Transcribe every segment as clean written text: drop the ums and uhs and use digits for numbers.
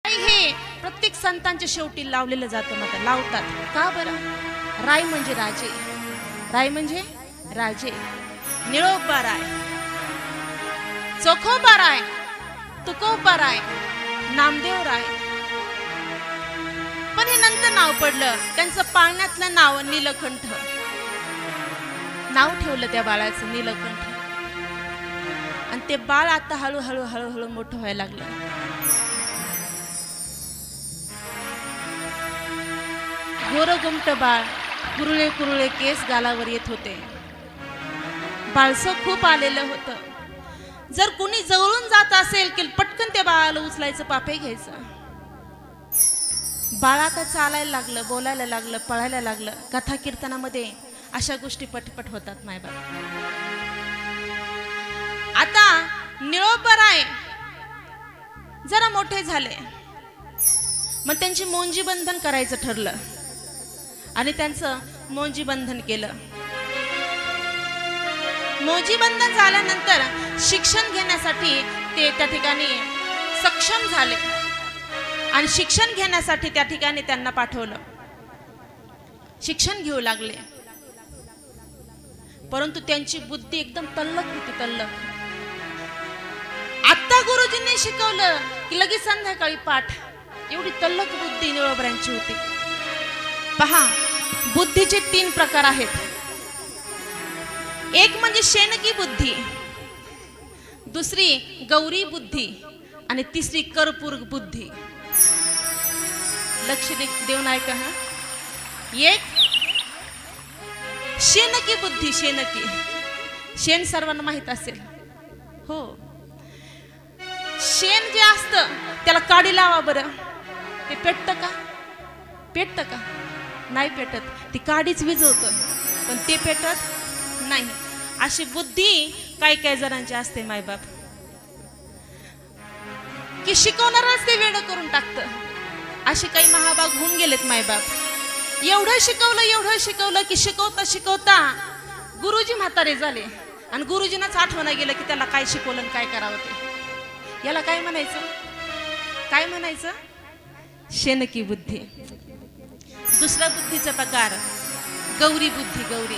हे प्रत्येक संतांच्या शेवटी लावलेलं जातं, मग लावतात का बरं? राय म्हणजे राजे, राय म्हणजे राजे. निळोबा राय, चोखोबा राय, तुकोबा राय, नामदेव राय. पण हे नंतर नाव पडलं, त्यांचं पाळण्यातलं नाव नीलकंठ. नाव ठेवलं त्या बाळाचं नीलकंठ. आणि ते बाळ आता हळूहळू हळूहळू मोठं व्हायला लागलं. गोरगुमट बाळ, कुरुळे कुरुळे केस गालावर येत होते. बाळसं खूप आलेलं होतं. जर कुणी जवळून जात असेल की पटकन त्या बाळाला उचलायचं, पापे घ्यायचं. बाळ आता चालायला लागलं, बोलायला लागलं, पळायला लागलं. कथा कीर्तनामध्ये अशा गोष्टी पटपट होतात मायबाप. आता निळोबा राय जरा मोठे झाले, मग त्यांची मोंजी बंधन करायचं ठरलं आणि त्यांचं मोंजी बंधन केलं. मोंजी बंधन झाल्यानंतर शिक्षण घेण्यासाठी ते त्या ठिकाणी सक्षम झाले आणि शिक्षण घेण्यासाठी त्या ठिकाणी त्यांना पाठवलं. शिक्षण घेऊ लागले, परंतु त्यांची बुद्धी एकदम तल्लख होती, तल्लख. आता गुरुजींनी शिकवलं की लगेच संध्याकाळी पाठ, एवढी तल्लख बुद्धी निळोबऱ्यांची होती. पहा, बुद्धीचे 3 प्रकार आहेत. एक म्हणजे शेणकी बुद्धी, दुसरी गौरी बुद्धी आणि तिसरी कर्पूर बुद्धी. लक्ष देऊन ऐका. हा, एक शेणकी बुद्धी. शेणकी, शेण सर्वांना माहित असेल. हो, शेण जे असतं त्याला काडी लावा बरं, ते पेटतं का? पेटतं का? नाही पेटत. ती काडीच विजवतं, पण ते पेटत नाही. अशी बुद्धी काही काही जणांची असते मायबाप, की शिकवणारच ते वेड करून टाकतं. असे काही महाभाग होऊन गेलेत मायबाप. एवढं शिकवलं, एवढं शिकवलं की शिकवता शिकवता गुरुजी म्हातारे झाले आणि गुरुजींनाच आठवण गेलं की त्याला काय शिकवलं आणि काय करावं ते. याला काय म्हणायचं? काय म्हणायचं? शेणकी बुद्धी. दुसरा बुद्धीचा प्रकार गौरी बुद्धी. गौरी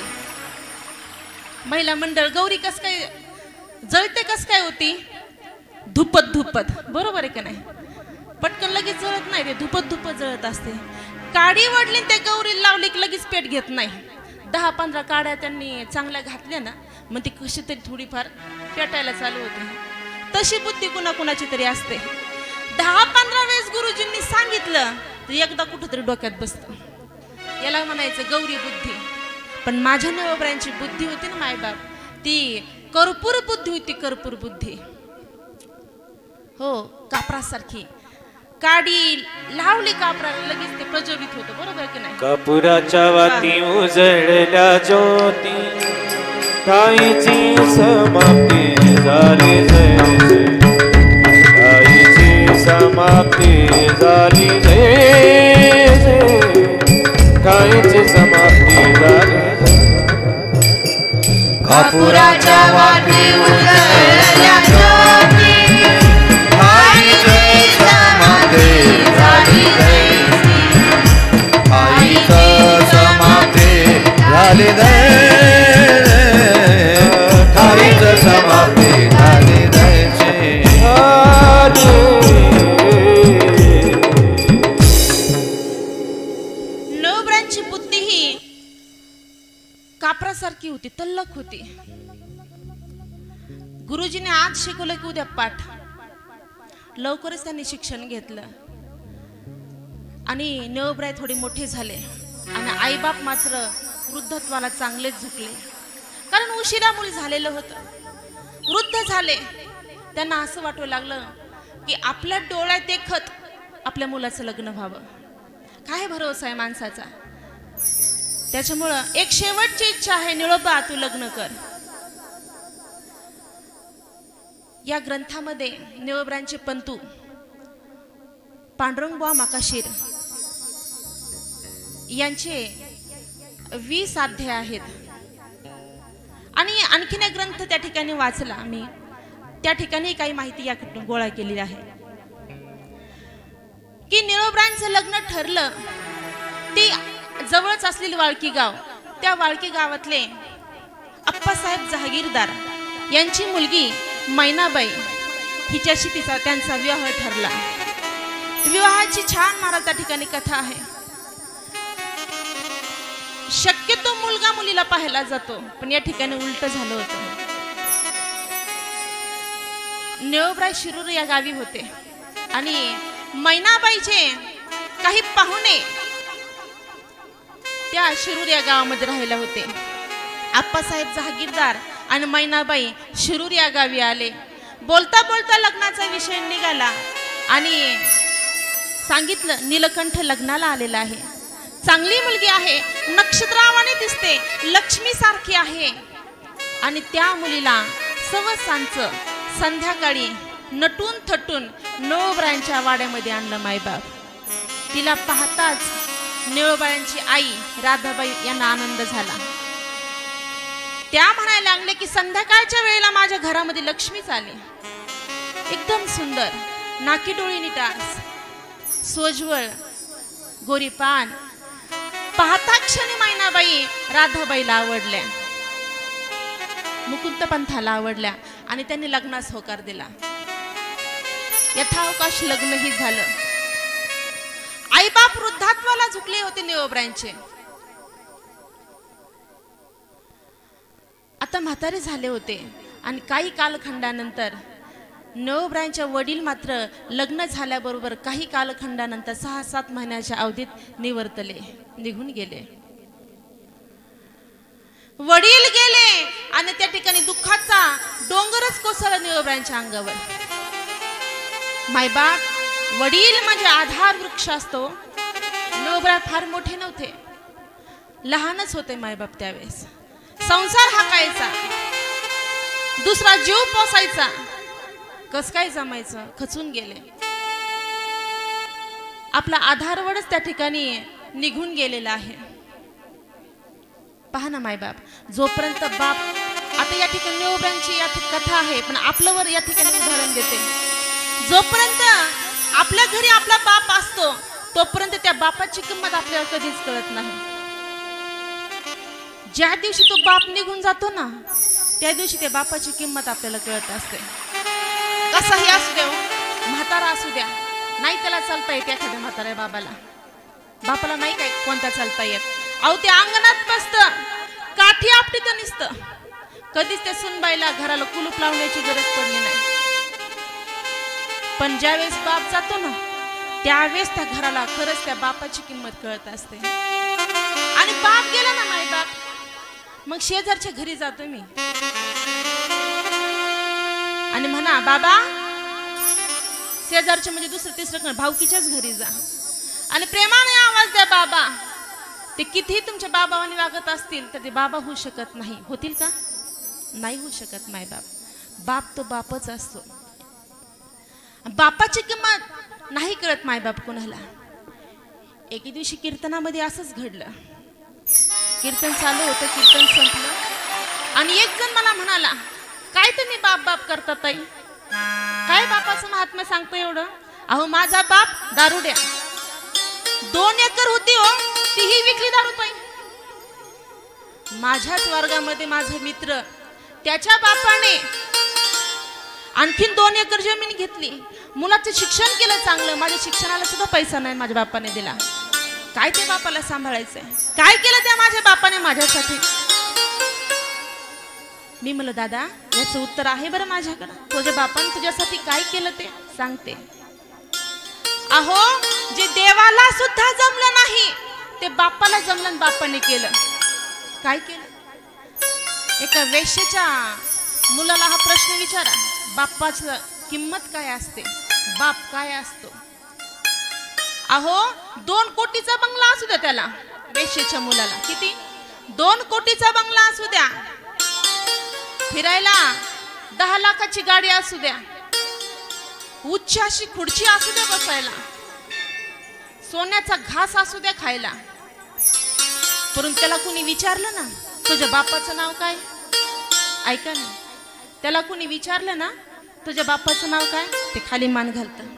महिला मंडळ. गौरी कस काय जळते? कस काय होती? धुपत धुपत. बरोबर आहे का नाही? पटकन लगेच जळत नाही, ते धुपत धुपत जळत असते. काडी वडली त्या गौरी लावली की लगेच पेट घेत नाही. 10-15 काड्या त्यांनी चांगल्या घातल्या ना, मग ती कशी तरी थोडीफार पेटायला चालू होते. तशी बुद्धी कुणाकुणाची तरी असते. 10-15 वेळेस गुरुजींनी सांगितलं तर एकदा कुठंतरी डोक्यात बसतं. याला म्हणायचं गौरी बुद्धी. पण माझ्या निळोबऱ्यांची बुद्धी होती ना मायबाप, ती कर्पूर बुद्धी होती. कर्पूर बुद्धी. हो, कापरासारखी. काडी लावली कापराला लगेच ते प्रज्वलित होतं. बरोबर की नाही? कापुराच्या वाती उजळल्या ज्योती, काहीची समाप्ती झाली जैसे, काहीची समाप्ती झाली जैसे, काहीची समाप्ती झाली जैसे. कापुराच्या वाती उजळल्या ज्योती, काहीची समाप्ती झाली जैसे, काहीची समाप्ती झाली जैसे, काहीची समाप्ती झाली जैसे. निळोबऱ्यांची बुद्धी ही कापरासारखी होती, तल्लख होती. गुरुजीने आज शिकवलं की उद्या पाठ. लवकरच त्यांनी शिक्षण घेतलं आणि निळोबराय थोडे मोठे झाले आणि आईबाप मात्र वृद्धत्वाला चांगलेच झुकले. कारण उशिरा मूल झालेलं होतं, वृद्ध झाले. त्यांना असं वाटू लागलं की आपल्या डोळ्यात देखत आपल्या मुलाचं लग्न व्हावं. काय भरोसा आहे माणसाचा? त्याच्यामुळं एक शेवटची इच्छा आहे, निळोबा तू लग्न कर. या ग्रंथामध्ये निळोबऱ्यांचे पंतू पांडुरंगबुवा माकाशीर यांचे 20 अध्याय आहेत. आणि आणखीन एक ग्रंथ त्या ठिकाणी वाचला मी, त्या ठिकाणी काही माहिती या गोळा केलेली आहे. की निळोब्रांचं लग्न ठरलं. ती जवळच असलेली वाळकी गाव, त्या वाळकी गावातले अप्पासाहेब जहागीरदार यांची मुलगी मैनाबाई हिच्याशी त्यांचा विवाह ठरला. विवाहाची छान महाराज त्या ठिकाणी कथा आहे. शक्यतो मुलगा मुलीला पाहायला जातो, पण या ठिकाणी उलट झालं होतं. निळोब्राय शिरूर या गावी होते आणि मैनाबाईचे काही पाहुणे त्या शिरूर या गावामध्ये राहिला होते. आप्पासाहेब जहागीरदार आणि मैनाबाई शिरूर या गावी आले. बोलता बोलता लग्नाचा विषय निघाला आणि सांगितलं नीलकंठ लग्नाला आलेला आहे. चांगली मुलगी आहे, नक्षत्रावाने दिसते, लक्ष्मी सारखी आहे. आणि त्या मुलीला सवसांचं संध्याकाळी नटून थटून निळोबायांच्या वाड्यामध्ये आणलं मायबाप. तिला पाहताच निळोबायांची आई राधाबाई यांना आनंद झाला. त्या म्हणायला लागले की संध्याकाळच्या वेळेला माझ्या घरामध्ये लक्ष्मीच आली. एकदम सुंदर, नाकी डोळी निटास, सोज्वळ, गोरीपान. पाहता क्षणी मैनाबाई राधाबाईला आवडल्या, मुकुंद पंथाला आवडल्या आणि त्यांनी लग्नास होकार दिला. यथावकाश लग्नही झालं. आईबाप वृद्धात्वाला झुकले होते निळोब्रांचे. आता म्हातारे झाले होते आणि काही कालखंडानंतर निळोब्रांच्या वडील मात्र लग्न झाल्याबरोबर काही कालखंडानंतर 6-7 महिन्याच्या अवधीत निवर्तले, निघून गेले. वडील गेले आणि त्या ठिकाणी दुःखाचा डोंगरच कोसळला निळोब्रांच्या अंगावर. मायबाप, वडील म्हणजे आधार वृक्ष असतो. निळोब्रा फार मोठे नव्हते, लहानच होते मायबाप त्यावेळेस. संसार हाकायचा, दुसरा जीव पोसायचा, कस काय जमायचं, खचून गेले. आपला आधारवडच त्या ठिकाणी निघून गेलेला आहे. पहा ना मायबाप, जोपर्यंत बाप, आता या ठिकाणी निळोब्रांची कथा आहे, पण आपल्यावर या ठिकाणी उदाहरण देते. जोपर्यंत आपल्या घरी आपला बाप असतो तोपर्यंत त्या बापाची किंमत आपल्याला कधीच कळत नाही. ज्या दिवशी तो बाप निघून जातो ना, त्या दिवशी त्या बापाची किंमत आपल्याला कळत असते. कसाही असू द्या, म्हातारा असू द्या, नाही त्याला चालता येत एखाद्या म्हाताऱ्या बापाला नाही काय कोणता चालता येत. अहो ते अंगणात बसत, काठी आपटीत निसतं, कधीच त्या सुनबाईला घराला कुलूप लावण्याची गरज पडली नाही. पण ज्यावेळेस बाप जातो ना, त्यावेळेस त्या घराला खरंच त्या बापाची किंमत कळत असते. आणि बाप गेला ना मायबाप, मग शेजारच्या घरी जातो मी आणि म्हणा बाबा, शेजारच्या म्हणजे दुसरं तिसरं भाऊकीच्याच घरी जा आणि प्रेमाने आवाज द्या बाबा. ते कितीही तुमच्या बाबावानी वागत असतील तर ते बाबा होऊ शकत नाही. होतील का? नाही होऊ शकत मायबाप. बाप तो बापच असतो. बापाची किंमत नाही कळत मायबाप कोणाला. एके दिवशी कीर्तनामध्ये असंच घडलं. कीर्तन चालू होतं, कीर्तन संपलं आणि एक जण मला म्हणाला, काय तुम्ही बाप बाप करता ताई, काय बापाचं महात्म्य सांगतो एवढं? अहो माझा बाप दारुड्या, 2 एकर होती हो, तीही विकली दारू ताई. माझ्याच वर्गामध्ये माझा मित्र, त्याच्या बापाने आणखीन 2 एकर जमीन घेतली, मुलाचं शिक्षण केलं चांगलं, माझ्या शिक्षणाला सुद्धा पैसा नाही माझ्या बापाने दिला. काय ते बापाला सांभाळायचंय? काय केलं त्या माझ्या बापाने माझ्यासाठी? मी म्हणलं दादा, याचं उत्तर आहे बरं माझ्याकडं. तुझ्या बापाने तुझ्यासाठी काय केलं ते सांगते. अहो, जे देवाला सुद्धा जमलं नाही ते बापाला जमलं आणि बापाने केलं. काय केलं? एका वेश्येच्या मुलाला हा प्रश्न विचारा, बापाची किंमत काय असते, बाप काय असतो? अहो 2 कोटीचा बंगला असू द्या त्याला, वेश्येच्या मुलाला किती, 2 कोटीचा बंगला असू द्या, फिरायला 10 लाखाची गाडी असू द्या, उच्च अशी खुर्ची असू द्या बसायला, सोन्याचा घास असू द्या खायला, परंतु त्याला कुणी विचारलं ना तुझ्या बापाचं नाव काय, ऐका ना, त्याला कुणी विचारलं ना तुझ्या बापाचं नाव काय, ते खाली मान घालतं.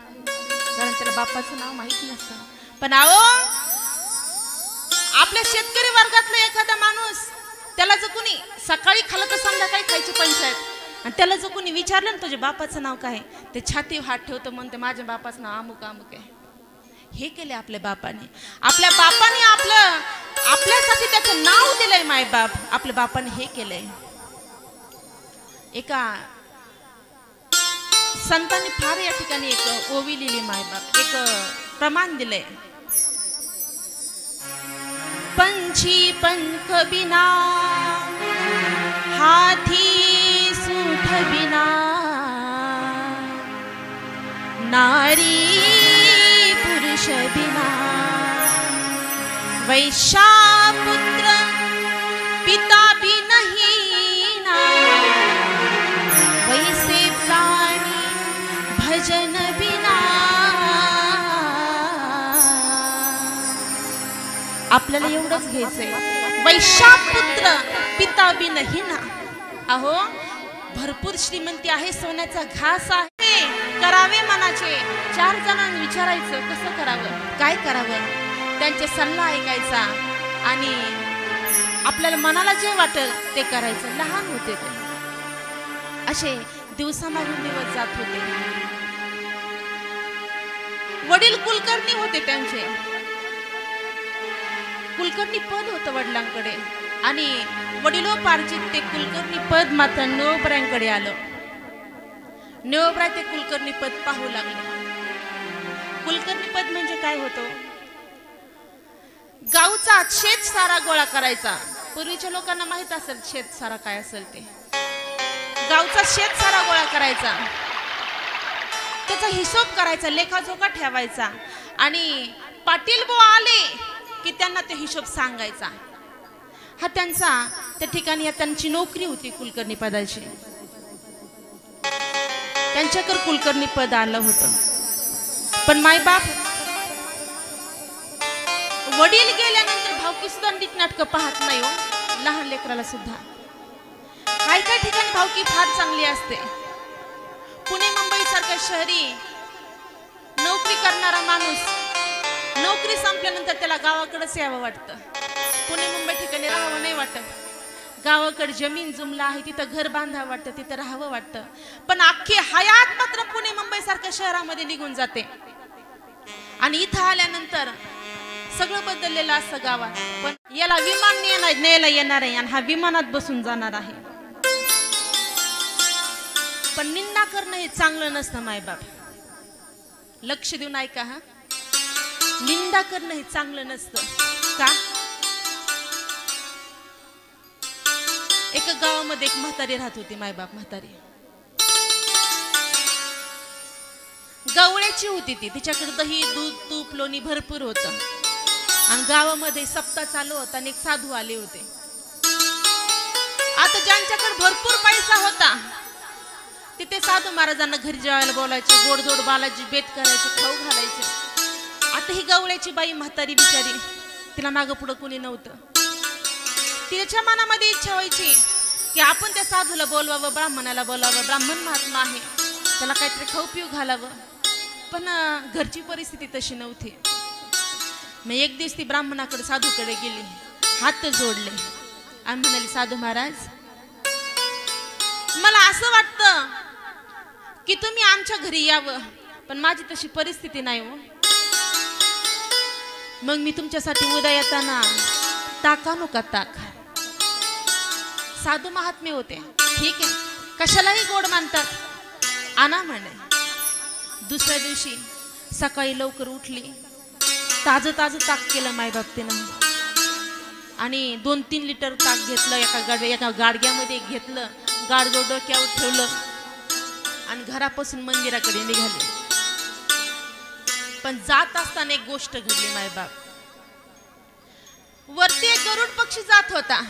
कारण त्याला बापाचं नाव माहित नसतं. पण आओ आपल्या शेतकरी वर्गातला एखादा माणूस, त्याला जर कुणी सकाळी खाल्लं तर संध्याकाळी खायची पंचायत, आणि त्याला जर कुणी विचारलं ना तुझ्या बापाचं नाव काय, ते छाती हात ठेवतं, म्हणते माझ्या बापाचं नाव अमुक अमुक आहे. हे केले आपल्या बापाने. आपल्या बापाने आपल्यासाठी त्याचं नाव दिलंय मायबाप. आपल्या बापाने हे केलंय. एका संतांनी फार या ठिकाणी एक ओवी लिहिली मायबाप, एक प्रमाण दिलंय. पंछी पंख बिना, हाथी सूठ बिना, नारी पुरुष बिना, वैश्या पुत्र पिता भी नहीं ना, वैसे प्राणी भजन बिना. आपल्याला एवढंच घ्यायचंय, वैश्या पुत्र पिता भी नहीं ना. अहो भरपूर श्रीमंती आहे, सोन्याचा घास आहे, करावे मनाचे. 4 जणांना विचारायचं कसं करावं, काय करावं, त्यांचे सल्ला ऐकायचा आणि आपल्याला मनाला जे वाटेल ते करायचं. लहान होते ते, असे दिवसामागून दिवस जात होते. वडील कुलकर्णी होते, त्यांचे कुलकर्णी पद होतं वडिलांकडे, आणि वडिलोपार्जित ते कुलकर्णी पद मात्र नवोबरांकडे आलं. नवोबराय ते कुलकर्णी पद पाहू लागले. कुलकर्णी पद म्हणजे काय होतं, गावचा शेत सारा गोळा करायचा. पूर्वीच्या लोकांना माहित असेल शेत सारा काय असेल ते. गावचा शेत सारा गोळा करायचा, त्याचा हिशोब करायचा, लेखाजोखा ठेवायचा, आणि पाटील बुवा आले की त्यांना ते हिशोब सांगायचा. हा त्यांचा त्या ठिकाणी त्यांची नोकरी होती कुलकर्णी पदाची. त्यांच्याकडे कुलकर्णी पद आलं होतं. पण मायबाप वडील गेल्यानंतर भावकी सुद्धा नीटनाटकं पाहत नाही हो, लहान लेकराला सुद्धा. काही काही ठिकाणी भावकी फार चांगली असते. पुणे मुंबई सारख्या शहरी नोकरी करणारा माणूस नोकरी संपल्यानंतर त्याला गावाकडेच यावं वाटतं. पुणे मुंबई ठिकाणी राहावं नाही वाटत. गावाकडे जमीन जुमला आहे, तिथं घर बांधावं वाटतं, तिथं राहावं वाटतं. पण अख्खी हयात मात्र पुणे मुंबई सारख्या शहरामध्ये निघून जाते, आणि इथं आल्यानंतर सगळं बदललेलं असतं गावात. पण याला विमान न्यायला येणार आहे, आणि हा विमानात बसून जाणार आहे. पण निंदा करणं हे चांगलं नसतं मायबाप. लक्ष देऊन ऐका हा, निंदा करणं हे चांगलं नसतं. का? एका गावामध्ये एक म्हातारी राहत होती मायबाप. म्हातारी गवळ्याची होती ती. तिच्याकडे दही दूध तूप लोणी भरपूर होतं, आणि गावामध्ये सप्ताह चालू होता, आणि एक साधू आले होते. आता ज्यांच्याकडे भरपूर पैसा होता तिथे साधू महाराजांना घरी जेवायला बोलायचे, गोडधोड बालाजी बेत करायचे, खाऊ घालायचे. आता ही गवळ्याची बाई म्हातारी बिचारी, तिला मागं पुढं कोणी नव्हतं. तिच्या मनामध्ये इच्छा व्हायची की आपण त्या साधूला बोलवावं, ब्राह्मणाला बोलावं, ब्राह्मण महात्मा आहे, त्याला काहीतरी खाऊ पिऊ घालावं. पण घरची परिस्थिती तशी नव्हती. मग एक दिवस ती ब्राह्मणाकडे साधूकडे गेली, हात जोडले आणि म्हणाली, साधू महाराज, मला असं वाटतं की तुम्ही आमच्या घरी यावं, पण माझी तशी परिस्थिती नाही हो. मग मी तुमच्यासाठी उद्या येताना ताक आणू का? ताक. साधू महात्मे होते. ठीक आहे, कशालाही गोड मानतात, आणा म्हणे. दुसऱ्या दिवशी सकाळी लवकर उठली, ताजं ताजं ताक केलं मायबापतीनं, आणि 2-3 लिटर ताक घेतलं, एका गाडग्यामध्ये घेतलं, गाडगो डोक्यावर ठेवलं, आणि घरापासून मंदिराकडे निघाले. पण जात असताना एक गोष्ट घडली मायबाप. वरती एक गरुड पक्षी जात होता,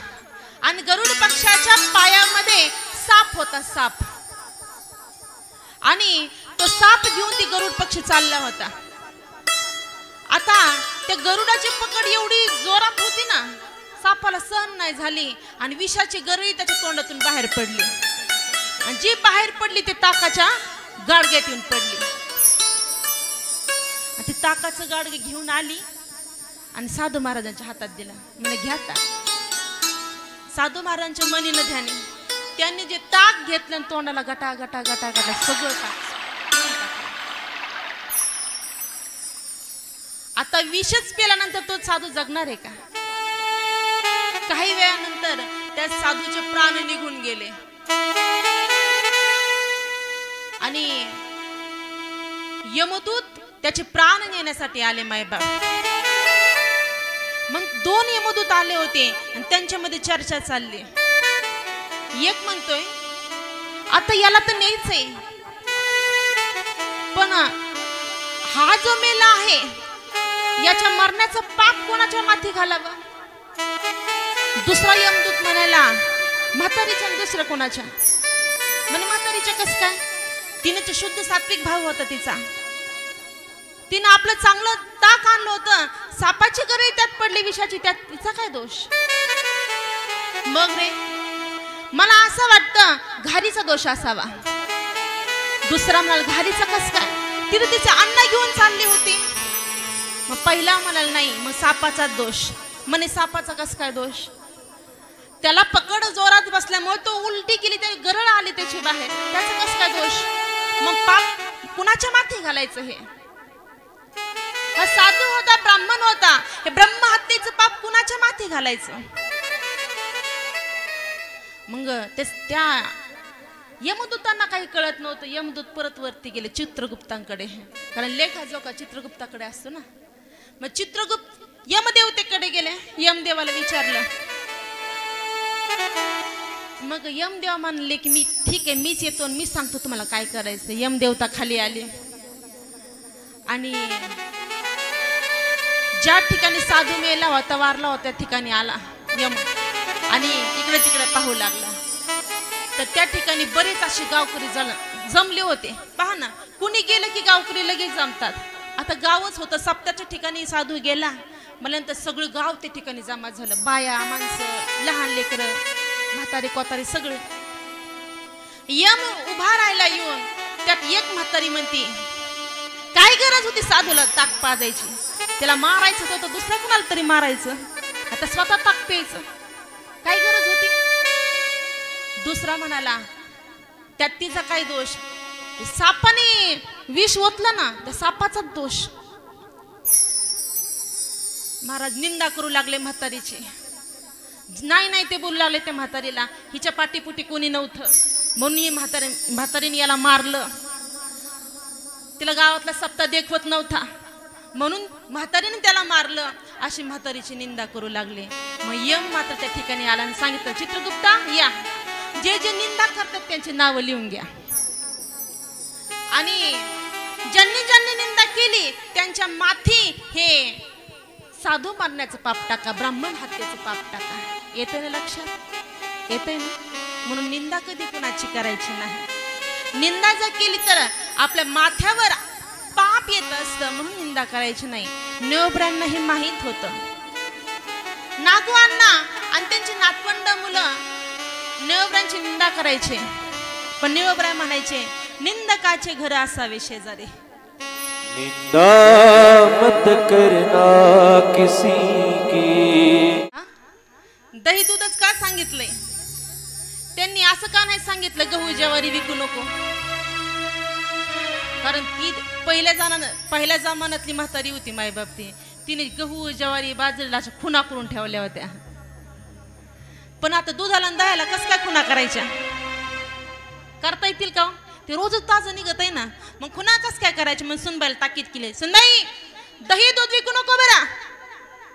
आणि गरुड पक्षाच्या पायामध्ये साप होता, साप. आणि तो साप घेऊन ती गरुड पक्षी चालला होता. आता त्या गरुडाची पकड एवढी जोरात होती ना, सापाला सहन नाही झाली, आणि विषाची गरळी त्याच्या तोंडातून बाहेर पडली, आणि जी बाहेर पडली ते ताकाच्या गाडग्यात येऊन पडली. टाकाचं गाड घेऊन आली आणि साधू महाराजांच्या हातात दिला. म्हणे घ्या ताक. साधू महाराजांच्या मनीनं ध्यानी त्यांनी जे ताक घेतलं आणि तोंडाला गटा गटा गटा गटा सगळं ताक. आता विषच पेल्यानंतर तो साधू जगणार आहे का? काही वेळानंतर त्या साधूचे प्राण निघून गेले आणि यमदूत त्याचे प्राण नेण्यासाठी आले मायबाप. मग 2 यमदूत आले होते आणि त्यांच्यामध्ये चर्चा चालली. एक म्हणतोय आता याला तर न्यायचंय, पण हा जो मेला आहे याच्या मरण्याचं पाप कोणाच्या माथी घालावं? दुसरा यमदूत म्हणाला म्हातारीच्या. दुसरं कोणाच्या? म्हणे म्हातारीच्या. कस काय? तिने शुद्ध सात्विक भाव होता तिचा. तिनं आपलं चांगलं ताक आणलं होतं. सापाची गरज त्यात पडली विषाची, त्यात तिचा काय दोष? मग रे मला असं वाटतं घारीचा दोष असावा. दुसरा म्हणाला घारीचा कस काय? तिने तिचे अन्न घेऊन चालली होती. मग पहिला म्हणाला नाही, मग सापाचा दोष. म्हणे सापाचा कस काय दोष? त्याला पकड जोरात बसल्यामुळे तो उलटी केली, त्याची गरळ आली त्याची बाहेर, त्याचा कस काय दोष? मग पाप कुणाच्या माथी घालायचं? हे हा साधू होता, ब्राह्मण होता, हे ब्रह्महत्येचं पाप कुणाच्या माथी घालायचं? मग त्या यमदूतांना काही कळत नव्हतं. यमदूत परत वरती गेले चित्रगुप्तांकडे, कारण लेखा जोखा चित्रगुप्ताकडे असतो ना. मग चित्रगुप्त यमदेवतेकडे गेले. यमदेवाला विचारलं. मग यमदेव म्हणले की मी ठीक आहे, मीच येतो, मी सांगतो तुम्हाला काय करायचं. यमदेवता खाली आले आणि ज्या ठिकाणी साधू मेला होता, वारला होता, त्या ठिकाणी आला यम आणि इकडे तिकडे पाहू लागला. तर त्या ठिकाणी बरेच असे गावकरी जमले होते. पहा ना, कुणी गेलं की गावकरी लगेच जमतात. आता गावच होतं, सप्त्याच्या ठिकाणी साधू गेला म्हणल्यानंतर सगळं गाव त्या ठिकाणी जमा झालं. बाया, माणसं, लहान लेकरं, म्हातारी कोतारी सगळे. यम उभा राहिला येऊन. त्यात एक म्हातारी म्हणते काय गरज होती साधूला ताक पाजायची? त्याला मारायचं होतं, दुसऱ्या कुणाला तरी मारायचं, आता स्वतः ताक प्यायचं, काय गरज होती? दुसरा म्हणाला त्यात तिचा काय दोष? सापाने विष ओतलं ना, त्या सापाचा दोष. महाराज निंदा करू लागले म्हातारीची. नाही नाही ते बोलू लागले त्या म्हातारीला, हिच्या पाठीपुटी कोणी नव्हतं म्हणून म्हातारीने याला मारलं. तिला गावातला सप्ताह देखवत नव्हता म्हणून म्हातारीने त्याला मारलं, अशी म्हातारीची निंदा करू लागले. मग यम मात्र त्या ठिकाणी आला आणि सांगितलं चित्रगुप्ता या, जे जे निंदा करतात त्यांची नावं लिहून घ्या आणि ज्यांनी ज्यांनी निंदा केली त्यांच्या माथी हे साधू मारण्याचं पाप टाका, ब्राह्मण हत्येचं पाप टाका. येतंय ना लक्षात? येतंय ना? म्हणून निंदा कधी कुणाची करायची नाही. निंदा जर केली तर आपल्या माथ्यावर पाप येत असतं, म्हणून निंदा करायची नाही. नेवब्रांना हे माहीत होतं. नागवांना आणि त्यांची नातवंड मुलं नेवब्रांची निंदा करायचे, पण नेवब्राय म्हणायचे निंदकाचे घर असावे शेजारी. निंदा मत करना किसी की. दही दूधच का सांगितलंय त्यांनी? असं का नाही सांगितलं गहू ज्वारी विकू नको? कारण ती पहिल्या जमान्यातली म्हातारी होती मायबाप. तिने गहू ज्वारी बाजरीला खुना करून ठेवल्या होत्या. पण आता दुधाला आणि दह्याला कसं काय खुना करायच्या? करता येतील का? ते रोजच ताजं निघत आहे ना, मग खुना कसं काय करायचे? मग सुनबाईला ताकीद केली, सुनबाई दही दूध विकू नको बरं.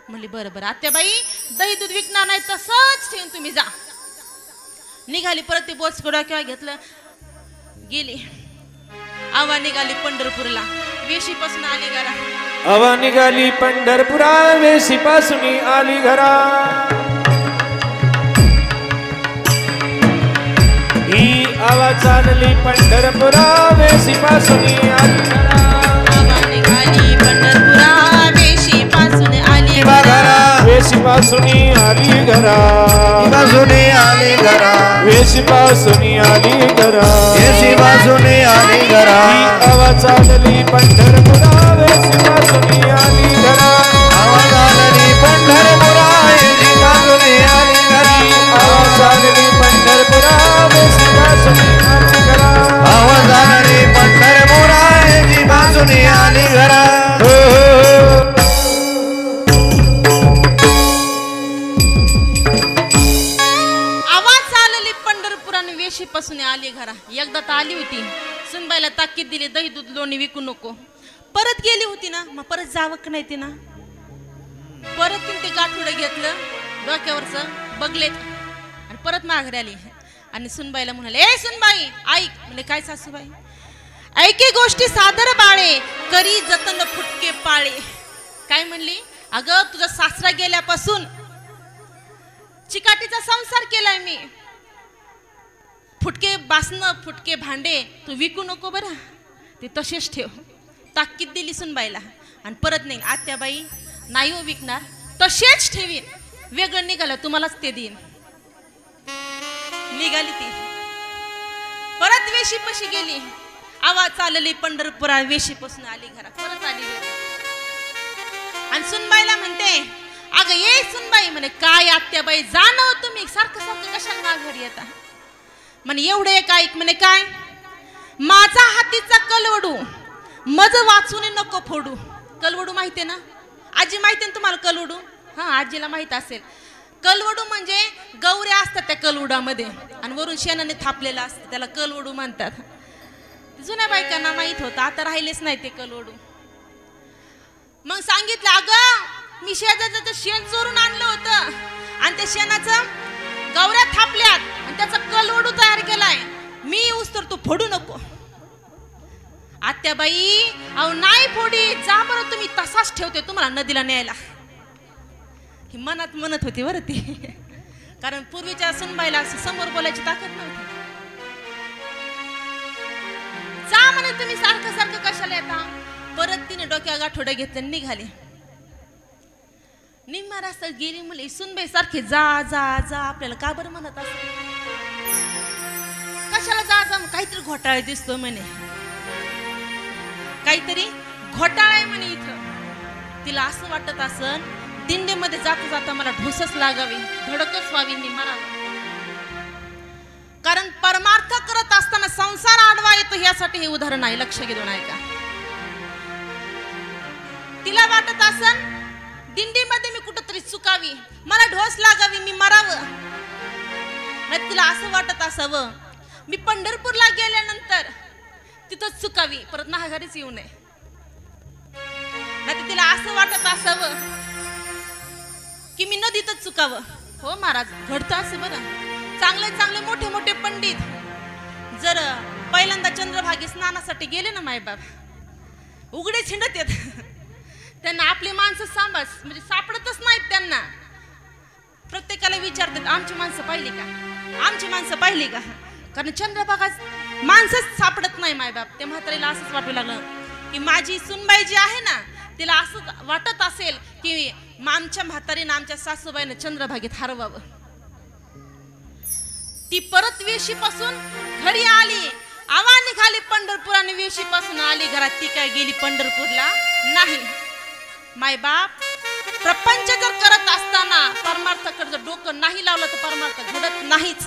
म्हणली बरं बरं आत्याबाई, दही दूध विकणार नाही, तसंच ठेवून तुम्ही जा. निघाली परत ते बोच डोक्यावर घेतलं, गेली. आवा निघाली पंढरपूरला, वेशीपासून आली घरा. आवा निघाली पंढरपुरा, वेशीपासून आली घरा. ही आवा चालली पंढरपुरा, वेशीपासून आली घरा. आवा निघाली पंढरपुरा, वेशीपासून आली घरा. वेशीपासून आली घरा, बाजूने आली घरा, वेशीपासून आली घरा, येशी बाजूने आली घरा. ही आवा चालली पंढरपुरा, वेशीपासून घरा. एकदा तर आली होती, सुनबाईला ताकीद दिली, दही दूध लोणी विकू नको. परत गेली होती ना, मग परत जावं का नाही तिनं. परत तिने ते गाठोडं घेतलं डोक्यावरचं बगलेत आणि परत माघारी आली आणि सुनबाईला म्हणाले, ए सुनबाई ऐक. म्हणजे काय सासूबाई. ऐके गोष्टी सादर बाळे, करी जतन फुटके पाळे. काय म्हणली, अगं तुझा सासरा गेल्यापासून चिकाटीचा संसार केलाय मी. फुटके बासनं फुटके भांडे तू विकू नको बरं, ते तसेच ठेव. ताकीद दिली सुनबाईला आणि परत नाही. आत्याबाई नाही हो विकणार, तसेच ठेवीन, वेगळं निघालं तुम्हालाच ते देईन. निघाली ती, परत वेशीपाशी गेली. आवाज चालली पंढरपुरा, वेशीपासून आली घरा, परत आली आणि सुनबाईला म्हणते, अगं ये सुनबाई. म्हणे काय आत्याबाई जाणव तुम्ही सारखं सारखं कशाला माघारी येता. म्हणे एवढं एक ऐक. म्हणे काय, माझा हातीचा कलवडू मज वाचून नको फोडू. कलवडू माहितीये ना आजी, माहिती ना तुम्हाला कलवडू. हा आजीला माहित असेल. कलवडू म्हणजे गौऱ्या असतात त्या कलवडामध्ये आणि वरून शेणाने थापलेलं असतं, त्याला कलवडू म्हणतात. जुन्या बायकांना माहित होतं, आता राहिलेच नाही ते कलवडू. मग सांगितलं, अगं मी शेजारचं शेण चोरून आणलं होतं आणि त्या शेणाचं गौऱ्या थापल्यात आणि त्याचा कलवडू तयार केलाय, मी ऊस तर तू फोडू नको. आत्याबाई अहो नाही फोडी, जा बरं तुम्ही, तसाच ठेवते तुम्हाला नदीला न्यायला. ही मनात म्हणत होती बरं ती, कारण पूर्वीच्या सुनबाईला असं समोर बोलायची ताकद नव्हती. जा म्हणे तुम्ही सारखं सारखं कशाला येता. परत तिने डोक्या गाठोडे घेतले, निघाले. निम्मा रस्ता गेली. मुली सुनबाई सारखे जा जा जा, आपल्याला का बरं म्हणत असं, कशाला जा जा, काहीतरी घोटाळा दिसतो म्हणे, काहीतरी घोटाळा आहे म्हणे इथं. तिला असं वाटत असन, दिंडीमध्ये जाता जाता मला ढोसच लागावी, धडकच व्हावी, मरावं. कारण परमार्थ करत असताना संसार आडवा येतो, यासाठी हे उदाहरण आहे, लक्ष घेऊन ऐका. तिला वाटत असन दिंडीमध्ये मी कुठंतरी चुकावी, मला ढोस लागावी, मी मरावं. नाही तिला असं वाटत असावं, मी पंढरपूरला गेल्यानंतर तिथंच चुकावी, परत माघारीच येऊ नये. नाही तिला असं वाटत असावं की मी नदीतच चुकावं. हो महाराज, घडतं असं बरं. चांगले चांगले मोठे मोठे पंडित जर पहिल्यांदा चंद्रभागी स्नानासाठी गेले ना मायबाप, उघडे छिंडत येत. त्यांना आपली माणसं म्हणजे सापडतच नाहीत. त्यांना प्रत्येकाला विचारतात, आमची माणसं पाहिली का, आमची माणसं पाहिली का. कारण चंद्रभागा माणसंच सापडत नाही मायबाप. त्या म्हातारीला असंच वाटू लागलं की माझी सुनबाई जी आहे ना, तिला असं वाटत असेल की आमच्या म्हातारीनं आमच्या सासूबाईनं चंद्रभागेत हरवावं. ती परत वेशीपासून घरी आली, आवा निघाली पंढरपुराने, वेशीपासून आली घरात. ती काय गेली पंढरपूरला नाही. मायबाप प्रपंच जर करत असताना परमार्थाकडे जर डोकं नाही लावलं तर परमार्थ घडत नाहीच.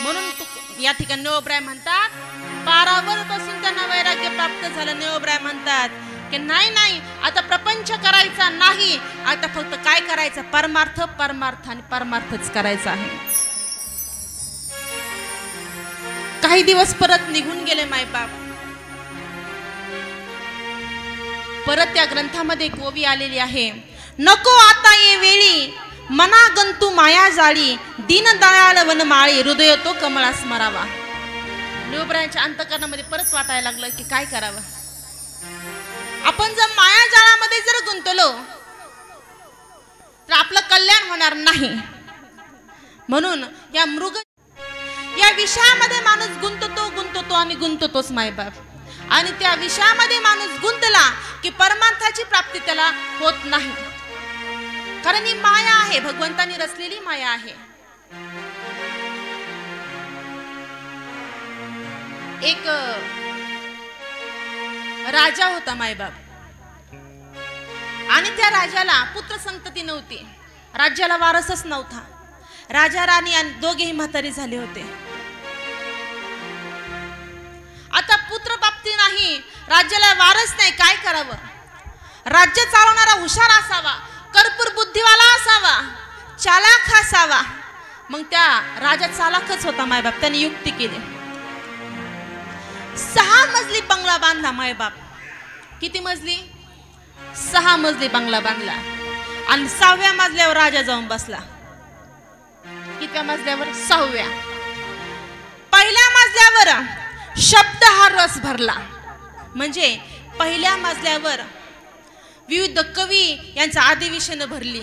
म्हणून या ठिकाणी नेओब्राय म्हणतात, पारावर बसून त्यांना वैराग्य प्राप्त झालं. नेओब्राय म्हणतात की नाही नाही, आता प्रपंच करायचा नाही, आता फक्त काय करायचं, परमार्थ, परमार्थ आणि परमार्थच करायचा आहे. काही दिवस परत निघून गेले मायबाप. परत त्या ग्रंथामध्ये एक ओवी आलेली आहे, नको आता ये वेळी मना गंतू माया जाळी, दीन दयाळ वन माळी, हृदय तो कमळा स्मरावा. नेओब्रायांच्या अंतःकरणामध्ये परत वाटायला लागलं की काय करावं. आपण जर माया जाळामध्ये जर गुंतलो तर आपलं कल्याण होणार नाही. म्हणून या विषयामध्ये माणूस गुंततो आणि गुंततोच मायबाप. आणि त्या विषयामध्ये माणूस गुंतला की परमार्थाची प्राप्ती त्याला होत नाही. कारण ही माया आहे, भगवंतानी रचलेली माया आहे. एक राजा होता मायबाप, आणि त्या राजाला पुत्र संतती नव्हती, राज्याला वारसच नव्हता. राजा राणी आणि दोघेही म्हातारे झाले होते. आता पुत्र प्राप्ती नाही, राज्याला वारस नाही, काय करावं. राज्य चालवणारा हुशार असावा, कर्पूर बुद्धिवाला असावा, चालाख असावा. मग त्या राजा चालाखच होता मायबाप. त्याने युक्ती केली. 6 मजली बंगला बांधला मायबाप. किती मजली? 6 मजली बंगला बांधला. आणि 6व्या मजल्यावर राजा जाऊन बसला. कितव्या मजल्यावर? 6व्या. पहिल्या मजल्यावर शब्द हा रस भरला. म्हणजे पहिल्या मजल्यावर विविध कवी यांचा अधिवेशन भरली.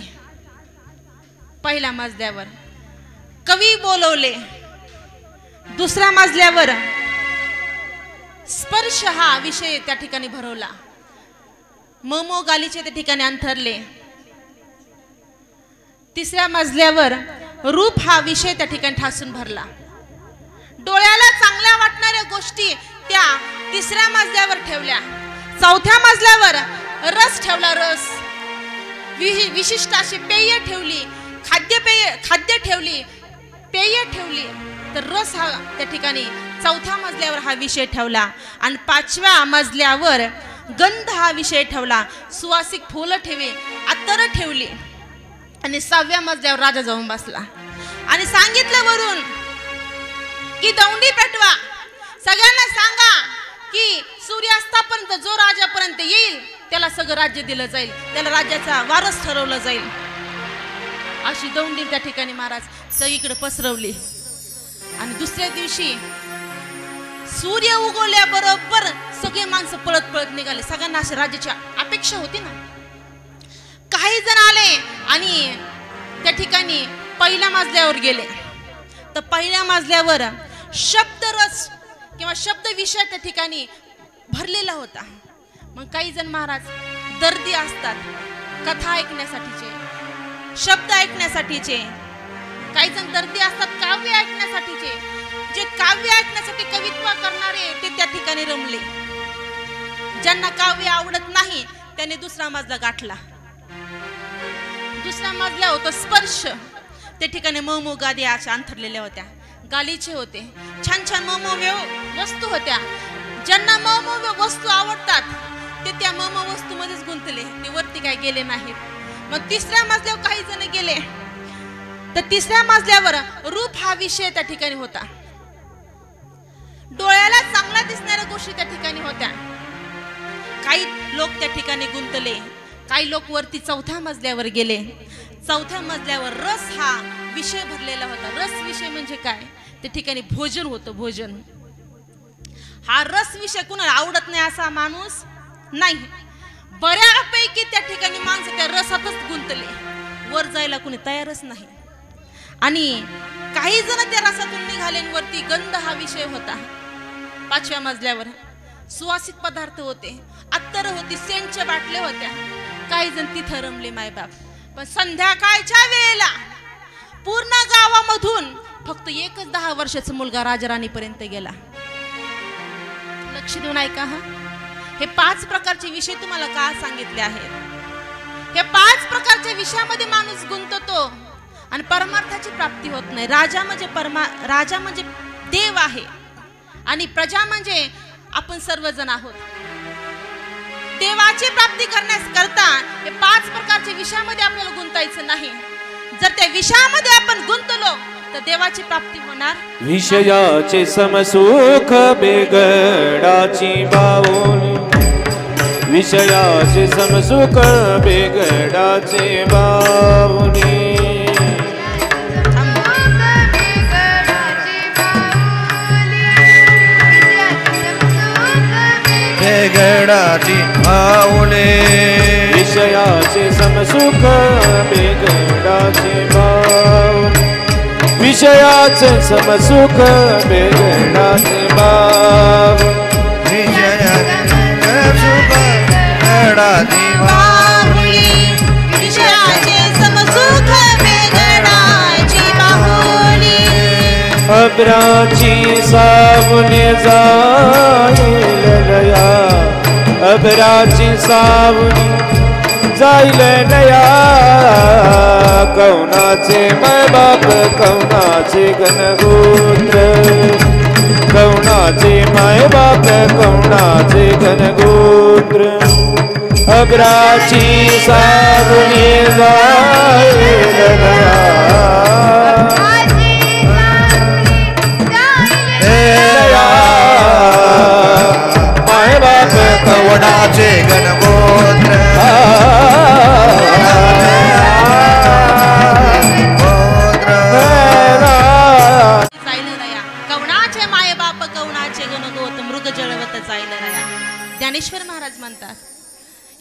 पहिल्या मजल्यावर कवी बोलवले. दुसऱ्या मजल्यावर स्पर्श हा विषय त्या ठिकाणी भरवला. मोमो गालीचे त्या ठिकाणी अंथरले. तिसऱ्या मजल्यावर रूप हा विषय त्या ठिकाणी ठासून भरला. डोळ्याला चांगल्या वाटणाऱ्या गोष्टी त्या तिसऱ्या मजल्यावर ठेवल्या. चौथ्या मजल्यावर रस ठेवला. रस विशिष्ट अशी पेय ठेवली. खाद्य ठेवली. पेय ठेवली. तर रस हा त्या ठिकाणी चौथ्या मजल्यावर हा विषय ठेवला. आणि 5व्या मजल्यावर गंध हा विषय ठेवला. सुवासिक फुलं ठेवे, अत्तर ठेवली. आणि 6व्या मजल्यावर राजा जाऊन बसला. आणि सांगितलं वरून की दौंडी पेटवा. सगळ्यांना सांगा की सूर्यास्तापर्यंत जो राजापर्यंत येईल त्याला सगळं राज्य दिलं जाईल. त्याला राज्याचा वारस ठरवलं जाईल. अशी दौंडी त्या ठिकाणी महाराज सगळीकडे पसरवली. आणि दुसऱ्या दिवशी सूर्य उगवल्याबरोबर सगळे माणसं पळत पळत निघाले. सगळ्यांना अशी राज्याची अपेक्षा होती ना. काही जण आले आणि त्या ठिकाणी पहिल्या मजल्यावर गेले. तर पहिल्या मजल्यावर शब्दरस किंवा शब्द विषय त्या ठिकाणी भरलेला होता. मग काही जण महाराज दर्दी असतात कथा ऐकण्यासाठीचे, शब्द ऐकण्यासाठीचे. काही जण दर्दी असतात काव्य ऐकण्यासाठीचे. जे काव्य ऐकण्यासाठी कवित्व करणारे ते त्या ठिकाणी रमले. ज्यांना काव्य आवडत नाही त्याने दुसरा मजला गाठला. दुसरा मजला होता स्पर्श. त्या ठिकाणी मोमो गादी अशा अंथरलेल्या होत्या. गालीचे होते. छान छान मोमो वस्तू होत्या. ज्यांना मोमो वस्तू आवडतात ते त्या मोमो वस्तू मध्येच गुंतले. ते वरती काय गेले नाहीत. मग तिसऱ्या मजल्यावर काही जण गेले. तर तिसऱ्या मजल्यावर रूप हा विषय त्या ठिकाणी होता. डोळ्याला चांगला दिसणाऱ्या गोष्टी त्या ठिकाणी होत्या. काही लोक त्या ठिकाणी गुंतले. काही लोक वरती 4थ्या मजल्यावर गेले. 4थ्या मजल्यावर रस हा विषय भरलेला होता. रस विषय म्हणजे काय? त्या ठिकाणी भोजन होतं. भोजन हा रस विषय कुणाला आवडत नाही असा माणूस नाही. बऱ्यापैकी त्या ठिकाणी माणसं त्या रसातच गुंतले. वर जायला कुणी तयारच नाही. आणि काही जण त्या रसातून निघाले. वरती गंध हा विषय होता. 5व्या मजल्यावर सुवासिक पदार्थ होते. अत्तर होती. सेंटच्या बाटल्या होत्या. काही जण तिथं रमले मायबाप. पण संध्याकाळच्या वेळेला पूर्ण गावामधून फक्त एकच 10 वर्षाचा मुलगा राजराणीपर्यंत गेला. लक्ष देऊन ऐका. हे 5 प्रकारचे विषय तुम्हाला का सांगितले आहेत? हे 5 प्रकारच्या विषयामध्ये माणूस गुंततो आणि परमार्थाची प्राप्ती होत नाही. राजा म्हणजे देव आहे आणि प्रजा म्हणजे आपण सर्वजण आहोत. देवाची प्राप्ती करण्याकरता हे 5 प्रकारच्या विषयामध्ये आपल्याला गुंतायचं नाही. जर त्या विषयामध्ये आपण गुंतलो तर देवाची प्राप्ती होणार. विषयाचे समसुख बेगडाची बावली. विषयाचे समसुख बेगडाचे बावली. बेगडाची बावली. विषयाचे समसुख बेगडाचे बावली. विषयाचे समसुख बेगडाचे बावली. बेगडाची बावली. विषयाचे समसुख बेगडाची बाहुली. अब्राची सावने जाईल नया. अब्राची सावनी जाईल नया. कौनाचे मायबाप कौनाचे गणगोत्र. कौनाचे मायबाप कौनाचे गणगोत्र. अब्राची सावनी जाईल नया. कोणाचे गणगोत्र जाईल रया कवणाचे माय बाप कवणाचे गणगोत मृग जळवत जाईल रया. ज्ञानेश्वर महाराज म्हणतात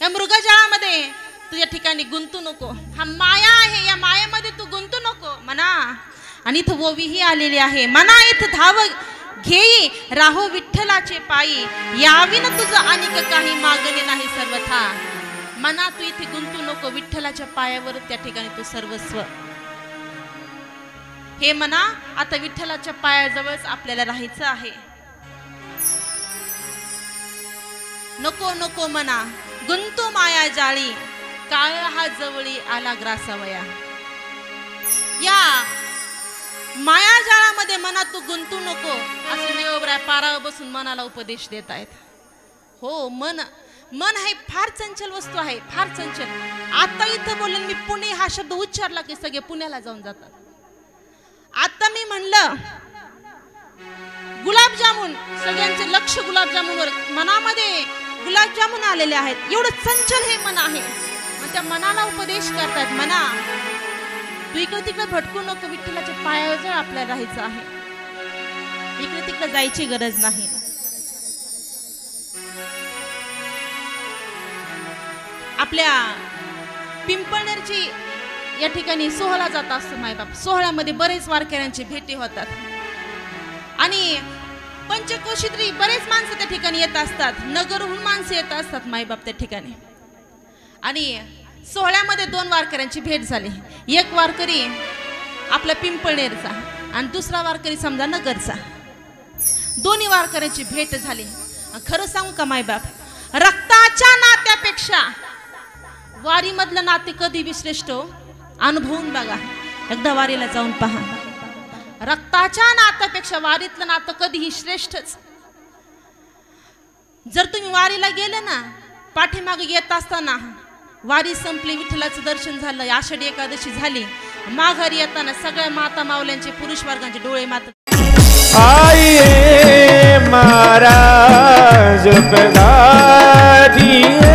या मृगजळामध्ये तुझ्या ठिकाणी गुंतू नको. हा माया आहे, या मायेमध्ये तू गुंतू नको म्हणा. आणि इथं ओवीही आलेली आहे म्हणा. इथं धाव घेई राहो विठ्ठलाचे पायी यावी ना तुझं अनिक काही मागणे नाही सर्वथा. मना तू इथे गुंतू नको. विठ्ठलाच्या पायावर त्या ठिकाणी तू सर्वस्व हे म्हणा. आता विठ्ठलाच्या पायाजवळच आपल्याला राहायचं आहे. नको नको म्हणा गुंतू माया जाळी काळ हा जवळी आला ग्रासावया. या माया जाळामध्ये मना तू गुंतू नको असं नेवबराय पारावर बसून मनाला उपदेश देत आहेत. हो मन मन हे फार चंचल वस्तू आहे, फार चंचल. आता इथं बोलले मी पुणे हा शब्द उच्चारला की सगळे पुण्याला जाऊन जातात. आता मी म्हणलं गुलाबजामुन सगळ्यांचे लक्ष गुलाबजामुनवर मनामध्ये गुलाबजामुन आलेले आहेत. एवढं चंचल हे मन आहे. मग त्या मनाला उपदेश करतात मना तू इकडे तिकडे भटकू नको. विठ्ठलाच्या पायावर आपल्याला राहायचं आहे. इकडे तिकडे जायची गरज नाही. आपल्या पिंपळनेरची या ठिकाणी सोहळा जात असतो मायबाप. सोहळ्यामध्ये बरेच वारकऱ्यांची भेटी होतात आणि पंचकोशीतरी बरेच माणसं त्या ठिकाणी येत असतात. नगरहून माणसं येत असतात मायबाप त्या ठिकाणी. आणि सोहळ्यामध्ये 2 वारकऱ्यांची भेट झाली. एक वारकरी आपला पिंपळनेरचा आणि दुसरा वारकरी समजा नगरचा. दोन्ही वारकऱ्यांची भेट झाली. खरं सांगू का मायबाप रक्ताच्या नात्यापेक्षा वारीमधलं नाते कधी विश्रेष्ठ अनुभवून बघा. एकदा वारीला जाऊन पहा. रक्ताच्या नात्यापेक्षा वारीतलं नातं कधीही श्रेष्ठच. जर तुम्ही वारीला गेले ना पाठीमागे येत असताना वारी संपली विठ्ठलाचं दर्शन झालं आषाढी एकादशी झाली माघारी येताना सगळ्या माता माऊल्यांचे पुरुष वर्गांचे डोळे मात्र आइए महाराज पधारिए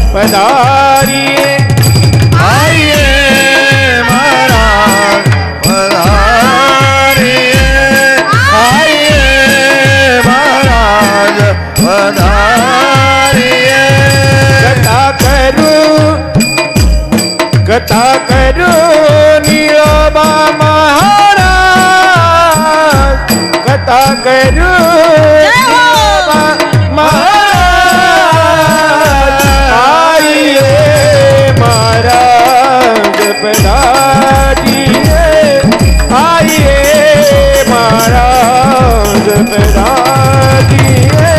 पधारिए आइए महाराज पधारिए आइए महाराज पधारिए कथा करो नीलोबा महाराज कथा करो नीलोबा महाराज आइए महाराज पधारिए आइए महाराज पधारिए